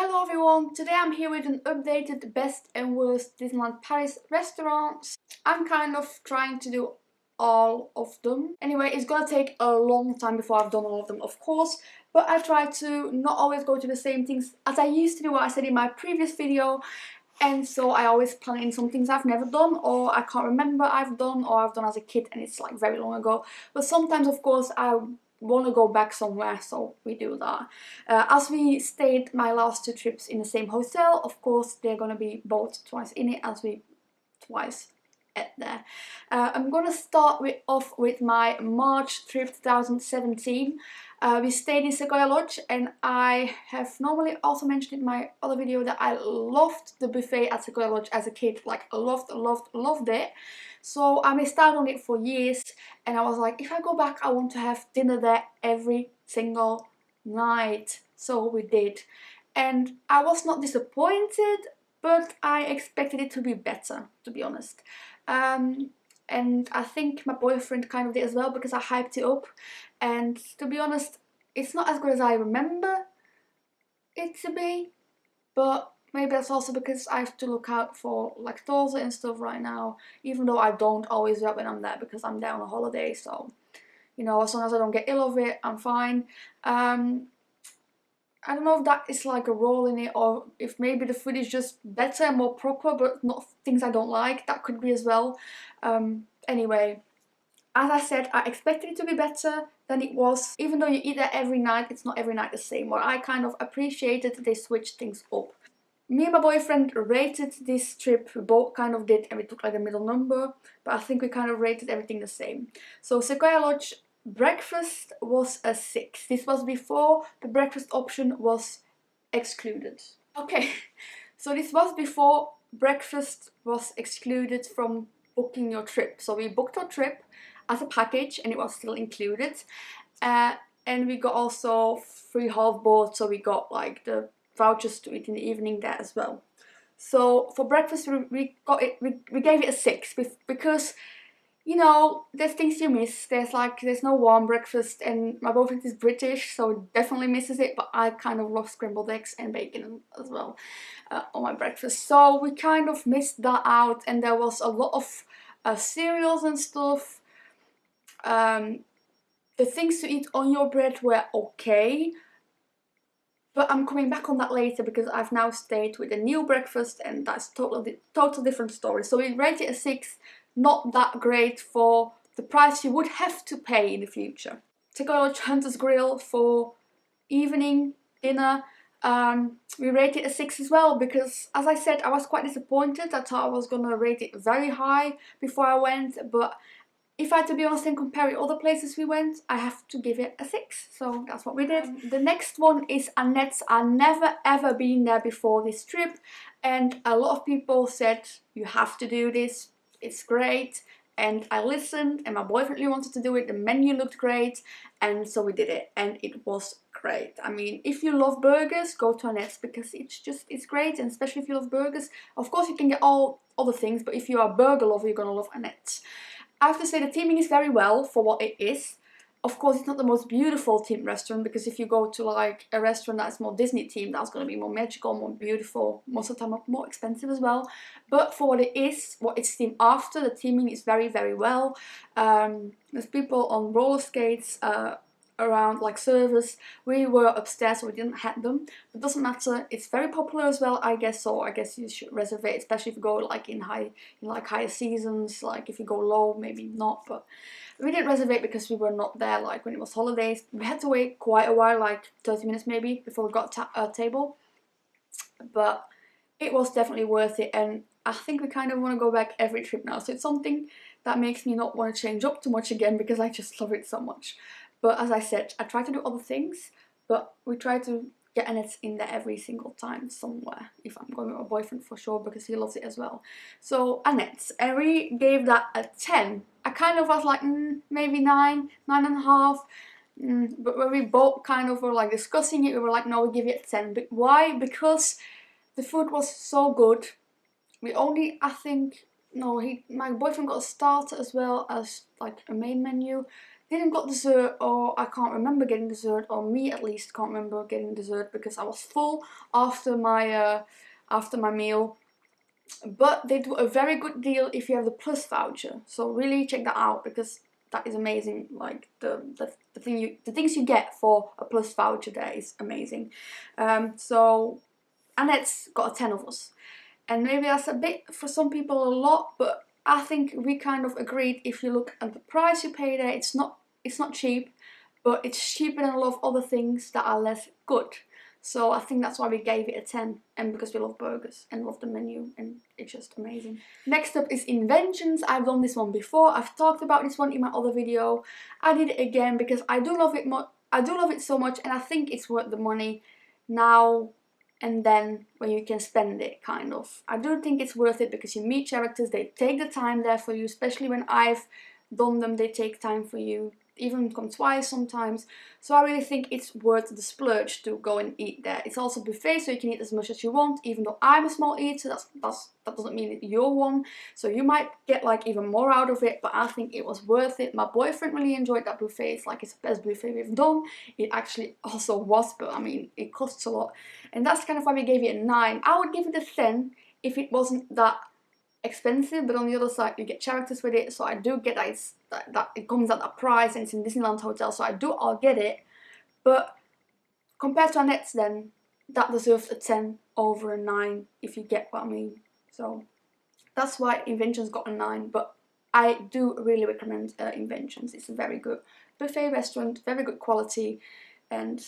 Hello everyone, today I'm here with an updated best and worst Disneyland Paris restaurants. I'm kind of trying to do all of them. Anyway, it's gonna take a long time before I've done all of them, of course, but I try to not always go to the same things as I used to do, what I said in my previous video, and so I always plan in some things I've never done or I can't remember I've done or I've done as a kid and it's like very long ago. But sometimes, of course, I want to go back somewhere, so we do that. As we stayed my last two trips in the same hotel, of course they're gonna be both twice in it as we twice at there. I'm gonna start off with my March trip 2017. We stayed in Sequoia Lodge, and I have normally also mentioned in my other video that I loved the buffet at Sequoia Lodge as a kid. Like, loved it. So I missed out on it for years, and I was like, if I go back, I want to have dinner there every single night. So we did, and I was not disappointed, but I expected it to be better, to be honest. And I think my boyfriend kind of did as well, because I hyped it up, and to be honest, it's not as good as I remember it to be, but maybe that's also because I have to look out for lactose and stuff right now, even though I don't always do that when I'm there, because I'm there on a holiday, so, you know, as long as I don't get ill of it, I'm fine. I don't know if that is like a role in it, or if maybe the food is just better and more proper, but not things I don't like. That could be as well. Anyway, as I said, I expected it to be better than it was. Even though you eat there every night, it's not every night the same. But I kind of appreciated they switched things up. Me and my boyfriend rated this trip. We both kind of did, and we took like a middle number. But I think we kind of rated everything the same. So Sequoia Lodge breakfast was a 6. This was before the breakfast option was excluded. Okay, so this was before breakfast was excluded from booking your trip. So we booked our trip as a package and it was still included. And we got also free half board, so we got like the vouchers to eat in the evening there as well. So for breakfast we gave it a 6 because, you know, there's things you miss. There's no warm breakfast, and my boyfriend is British, so he definitely misses it, but I kind of love scrambled eggs and bacon as well on my breakfast. So we kind of missed that out, and there was a lot of cereals and stuff. The things to eat on your bread were okay, but I'm coming back on that later because I've now stayed with a new breakfast, and that's total different story. So we rate it a 6. Not that great for the price you would have to pay in the future. Sequoia Lodge Hunter's Grill for evening dinner. We rated a 6 as well because, as I said, I was quite disappointed. I thought I was gonna rate it very high before I went, but if I had to be honest and compare it to other places we went, I have to give it a 6. So that's what we did. The next one is Annette's. I've never ever been there before this trip, and a lot of people said you have to do this. It's great, and I listened, and my boyfriend really wanted to do it. The menu looked great, and so we did it, and it was great. I mean, if you love burgers, go to Annette's because it's great, and especially if you love burgers. Of course, you can get all other things, but if you are a burger lover, you're gonna love Annette's. I have to say the theming is very well for what it is. Of course, it's not the most beautiful themed restaurant, because if you go to like a restaurant that's more Disney themed, that's going to be more magical, more beautiful, most of the time more expensive as well. But for what it is, what it's themed after, the theming is very, very well. There's people on roller skates around, like servers. We were upstairs, so we didn't have them. But it doesn't matter. It's very popular as well, I guess. So I guess you should reserve it, especially if you go like in higher seasons. Like if you go low, maybe not. But we didn't reserve it because we were not there like when it was holidays. We had to wait quite a while, like 30 minutes maybe, before we got a table. But it was definitely worth it, and I think we kind of want to go back every trip now. So it's something that makes me not want to change up too much again, because I just love it so much. But as I said, I try to do other things, but we try to get Annette in there every single time somewhere, if I'm going with my boyfriend for sure, because he loves it as well. So Annette, and we gave that a 10. I kind of was like, maybe 9, 9.5. But when we both kind of were like discussing it, we were like, no, we give it a 10. But why? Because the food was so good. We only, I think, no, my boyfriend got a starter as well as like a main menu. didn't got dessert, or I can't remember getting dessert, or me at least can't remember getting dessert because I was full after my meal. But they do a very good deal if you have the plus voucher, so really check that out because that is amazing. Like the things you get for a plus voucher there is amazing. So Annette's got a 10 of us, and maybe that's a bit for some people a lot, but I think we kind of agreed if you look at the price you pay there, it's not cheap, but it's cheaper than a lot of other things that are less good. So I think that's why we gave it a 10, and because we love burgers and love the menu, and it's just amazing. Next up is Inventions. I've done this one before. I've talked about this one in my other video. I did it again because I do love it so much, and I think it's worth the money now and then when you can spend it, kind of. I do think it's worth it because you meet characters, they take the time there for you, especially when I've done them, they take time for you, even come twice sometimes. So I really think it's worth the splurge to go and eat there. It's also buffet, so you can eat as much as you want, even though I'm a small eater, that doesn't mean that you're one. So you might get like even more out of it, but I think it was worth it. My boyfriend really enjoyed that buffet. It's like it's the best buffet we've done. It actually also was, but I mean, it costs a lot. And that's kind of why we gave it a 9. I would give it a 10 if it wasn't that expensive, but on the other side you get characters with it, so I do get that it comes at that price and it's in Disneyland hotel, so I'll get it. But compared to Annette's, then that deserves a 10 over a 9, if you get what I mean. So that's why Inventions got a 9, but I do really recommend Inventions. It's a very good buffet restaurant, very good quality, and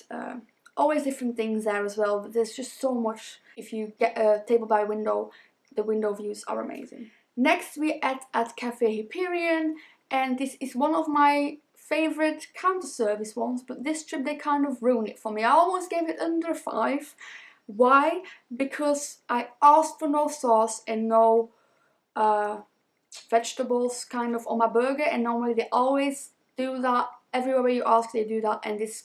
always different things there as well. But there's just so much. If you get a table by window, the window views are amazing. Next we ate at Cafe Hyperion, and this is one of my favorite counter service ones, but this trip they kind of ruined it for me. I almost gave it under 5. Why? Because I asked for no sauce and no vegetables kind of on my burger, and normally they always do that. Everywhere you ask they do that, and this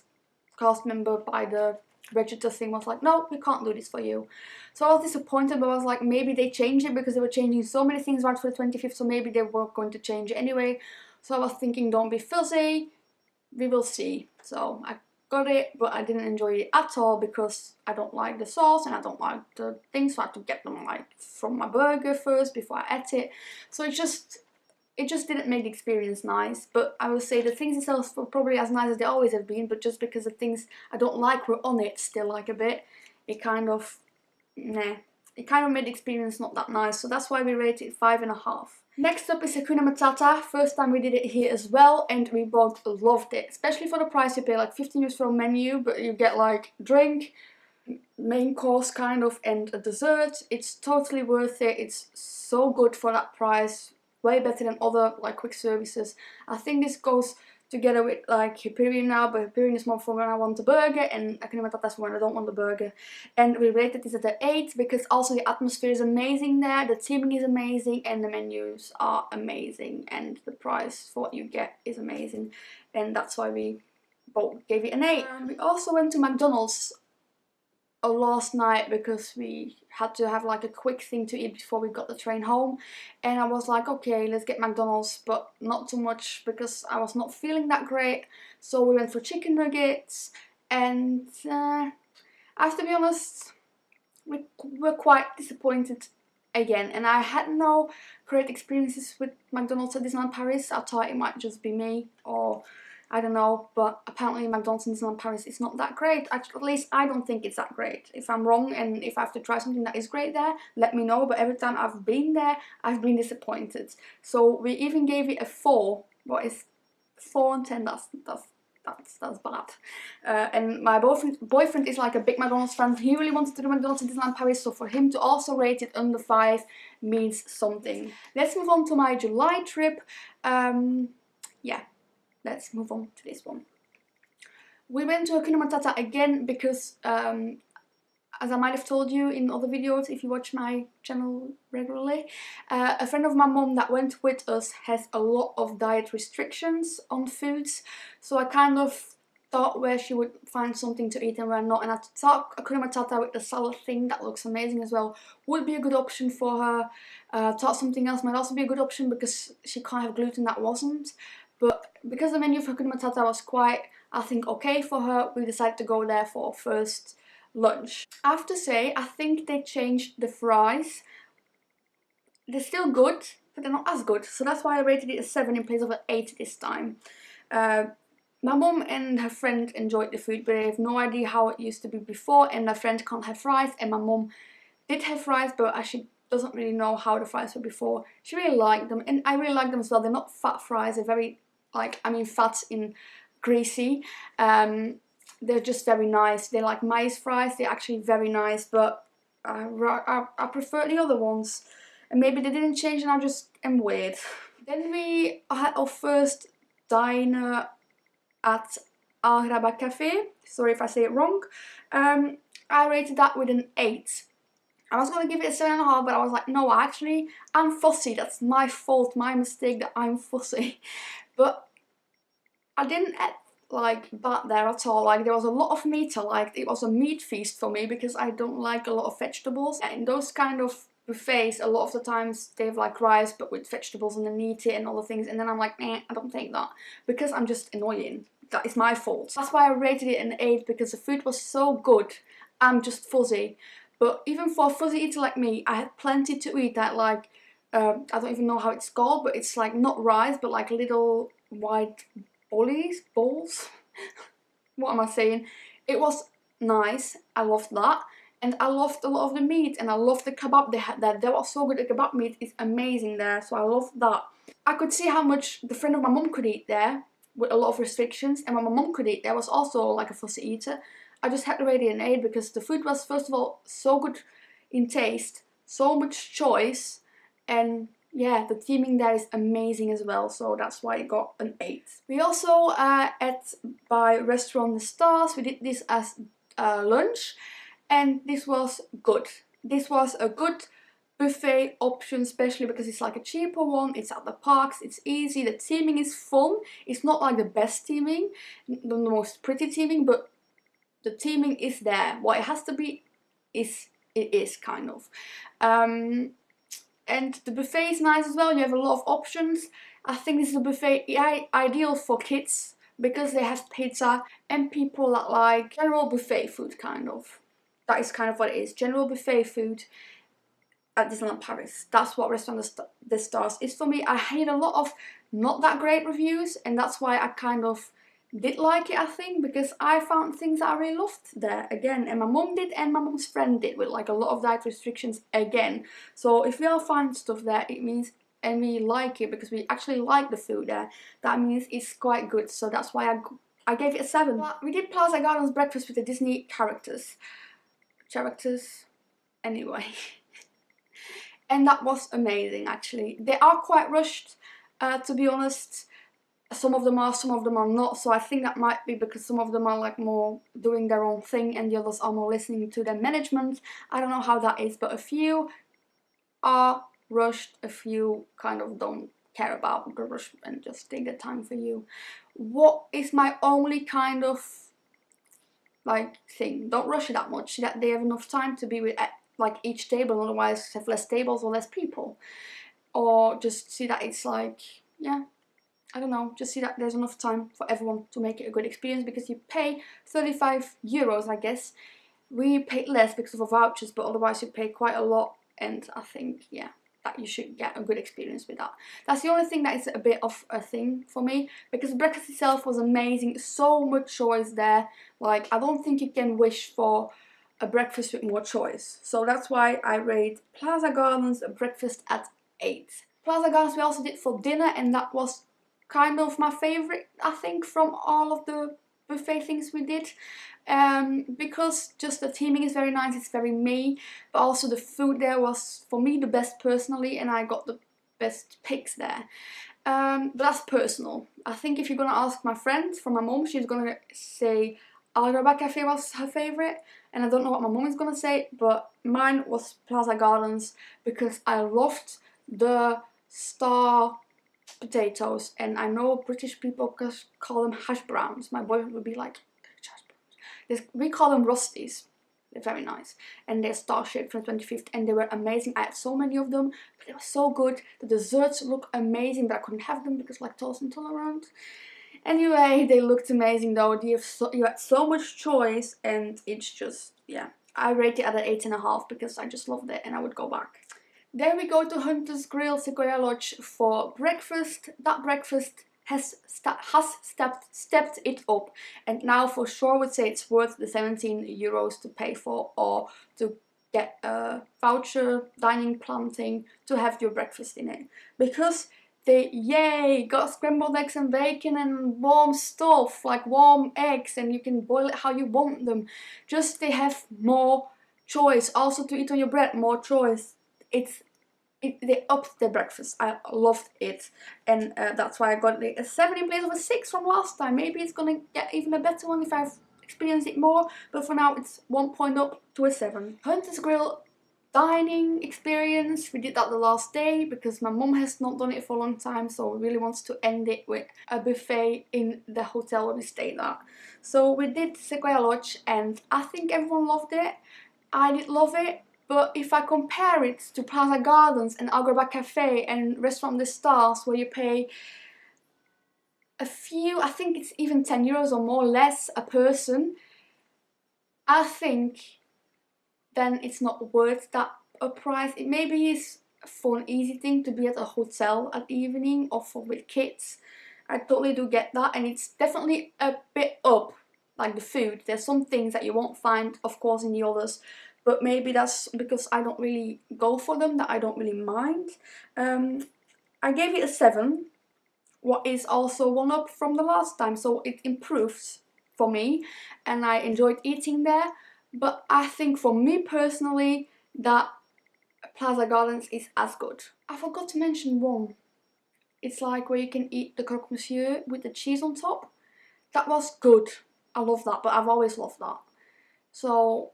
cast member by the register thing was like, no, we can't do this for you. So I was disappointed, but I was like, maybe they changed it because they were changing so many things right for the 25th, so maybe they were going to change it anyway. So I was thinking, don't be fuzzy, we will see. So I got it, but I didn't enjoy it at all because I don't like the sauce and I don't like the things, so I had to get them like from my burger first before I ate it. So it just didn't make the experience nice. But I would say the things themselves were probably as nice as they always have been, but just because the things I don't like were on it still like a bit, it kind of made the experience not that nice. So that's why we rated it 5.5. Next up is Hakuna Matata. First time we did it here as well, and we both loved it, especially for the price. You pay like 15 euros for a menu, but you get like drink, main course kind of, and a dessert. It's totally worth it. It's so good for that price. Way better than other like quick services. I think this goes together with like Hyperion now, but Hyperion is more for when I want a burger, and Hakuna Matata is when I don't want a burger. And we rated this at an 8 because also the atmosphere is amazing there, the theming is amazing, and the menus are amazing, and the price for what you get is amazing, and that's why we both gave it an 8. We also went to McDonald's last night because we had to have like a quick thing to eat before we got the train home, and I was like, okay, let's get McDonald's, but not too much because I was not feeling that great. So we went for chicken nuggets, and I have to be honest, we were quite disappointed again, and I had no great experiences with McDonald's at Disneyland Paris. I thought it might just be me, or I don't know, but apparently McDonald's in Disneyland Paris is not that great. At least I don't think it's that great. If I'm wrong and if I have to try something that is great there, let me know. But every time I've been there, I've been disappointed. So we even gave it a 4. What is 4 and 10? That's bad. And my boyfriend is like a big McDonald's fan. He really wanted to do McDonald's in Disneyland Paris, so for him to also rate it under 5 means something. Let's move on to my July trip. Yeah. Let's move on to this one. We went to Hakuna Matata again because, as I might have told you in other videos if you watch my channel regularly, a friend of my mom that went with us has a lot of diet restrictions on foods. So I kind of thought where she would find something to eat and where not, and I thought Hakuna Matata with the salad thing that looks amazing as well would be a good option for her. Thought something else might also be a good option because she can't have gluten that wasn't. but because the menu for Hakuna Matata was quite, I think, okay for her, we decided to go there for first lunch. I have to say, I think they changed the fries. They're still good, but they're not as good, so that's why I rated it a 7 in place of an 8 this time. My mum and her friend enjoyed the food, but they have no idea how it used to be before, and my friend can't have fries, and my mum did have fries, but she doesn't really know how the fries were before. She really liked them, and I really like them as well. They're not fat fries, they're very, like, I mean fat in greasy. They're just very nice. They're like maize fries, they're actually very nice, but I prefer the other ones. And maybe they didn't change and I just am weird. Then we had our first diner at Al Hraba Cafe. Sorry if I say it wrong. I rated that with an 8. I was going to give it a 7.5, but I was like, no, actually, I'm fussy. That's my fault, my mistake that I'm fussy. But I didn't like that there at all. Like, there was a lot of meat. It was a meat feast for me because I don't like a lot of vegetables. And those kind of buffets, a lot of the times they have like rice but with vegetables underneath it and other things, and then I'm like, I don't take that because I'm just annoying. That is my fault. That's why I rated it an 8, because the food was so good. I'm just fuzzy. But even for a fuzzy eater like me, I had plenty to eat. That like, I don't even know how it's called, but it's like not rice, but like little white balls. What am I saying? It was nice. I loved that. And I loved a lot of the meat, and I loved the kebab they had there. They were so good. The kebab meat is amazing there, so I loved that. I could see how much the friend of my mum could eat there with a lot of restrictions, and when my mum could eat there was also like a fussy eater. I just had to rate it an 8 because the food was, first of all, so good in taste, so much choice, and yeah, the theming there is amazing as well, so that's why it got an 8. We also ate by Restaurant The Stars. We did this as lunch, and this was good. This was a good buffet option, especially because it's like a cheaper one. It's at the parks, it's easy, the theming is fun. It's not like the best theming, the most pretty theming, but the theming is there. What it has to be is, it is kind of. And the buffet is nice as well. You have a lot of options. I think this is a buffet ideal for kids because they have pizza and people that like general buffet food kind of. That is kind of what it is. General buffet food at Disneyland Paris. That's what Restaurant The Stars is for me. I had a lot of not that great reviews, and that's why I kind of did like it, I think, because I found things that I really loved there again, and my mum did, and my mum's friend did, with like a lot of diet restrictions again. So if we all find stuff there, it means, and we like it because we actually like the food there, that means it's quite good. So that's why I gave it a 7. We did Plaza Gardens breakfast with the Disney characters anyway. And that was amazing, actually. They are quite rushed, to be honest. Some of them are not, so I think that might be because some of them are like more doing their own thing and the others are more listening to their management. I don't know how that is, but a few are rushed, a few kind of don't care about the rush and just take their time for you. What is my only kind of like thing? Don't rush it that much, so that they have enough time to be with like each table, otherwise have less tables or less people. Or just see that it's like, yeah, I don't know, just see that there's enough time for everyone to make it a good experience, because you pay 35 euros, I guess. We paid less because of our vouchers, but otherwise you pay quite a lot, and I think, yeah, that you should get a good experience with that. That's the only thing that is a bit of a thing for me, because the breakfast itself was amazing, so much choice there. Like, I don't think you can wish for a breakfast with more choice. So that's why I rate Plaza Gardens breakfast at 8. Plaza Gardens we also did for dinner, and that was kind of my favorite, I think, from all of the buffet things we did, because just the theming is very nice, it's very me, but also the food there was, for me, the best personally, and I got the best picks there. But that's personal. I think if you're gonna ask my friend from my mom, she's gonna say Al Hraba Cafe was her favorite, and I don't know what my mom is gonna say, but mine was Plaza Gardens because I loved the star potatoes, and I know British people call them hash browns. My boyfriend would be like, we call them rusties. They're very nice. And they're star-shaped from the 25th, and they were amazing. I had so many of them, but they were so good. The desserts look amazing, but I couldn't have them because lactose intolerant. Anyway, they looked amazing though. You had so much choice, and it's just, yeah. I rate it at an 8.5 because I just loved it and I would go back. Then we go to Hunter's Grill Sequoia Lodge for breakfast. That breakfast has stepped it up, and now for sure would say it's worth the 17 euros to pay for, or to get a voucher dining plan thing to have your breakfast in it, because they, yay, got scrambled eggs and bacon and warm stuff, like warm eggs, and you can boil it how you want them. Just they have more choice. Also to eat on your bread, more choice. They upped their breakfast. I loved it, and that's why I got a 7 in place of a 6 from last time. Maybe it's gonna get even a better one if I've experienced it more, but for now it's 1 point up to a 7. Hunter's Grill dining experience, we did that the last day because my mum has not done it for a long time, so really wants to end it with a buffet in the hotel where we stayed at. So we did Sequoia Lodge, and I think everyone loved it. I did love it. But if I compare it to Plaza Gardens and Agrabah Cafe and Restaurant des Stars, where you pay a few, I think it's even 10 euros or more less a person, I think then it's not worth that price. It maybe is a fun, easy thing to be at a hotel at evening or for with kids. I totally do get that, and it's definitely a bit up, like the food. There's some things that you won't find, of course, in the others. But maybe that's because I don't really go for them, that I don't really mind. I gave it a 7, what is also 1 up from the last time, so it improves for me, and I enjoyed eating there. But I think for me personally, that Plaza Gardens is as good. I forgot to mention one. It's like where you can eat the croque monsieur with the cheese on top. That was good. I love that, but I've always loved that. So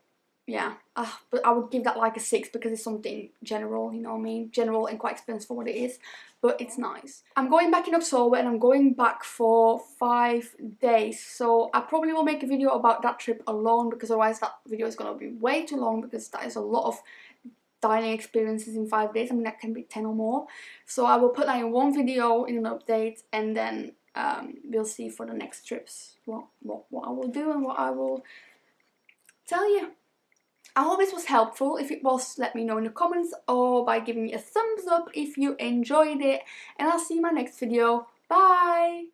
yeah, but I would give that like a 6 because it's something general, you know what I mean? General and quite expensive for what it is, but it's nice. I'm going back in October, and I'm going back for 5 days, so I probably will make a video about that trip alone, because otherwise that video is going to be way too long, because that is a lot of dining experiences in 5 days. I mean, that can be 10 or more. So I will put that in one video in an update, and then we'll see for the next trips what I will do and what I will tell you. I hope this was helpful. If it was, let me know in the comments, or by giving me a thumbs up if you enjoyed it. And I'll see you in my next video. Bye!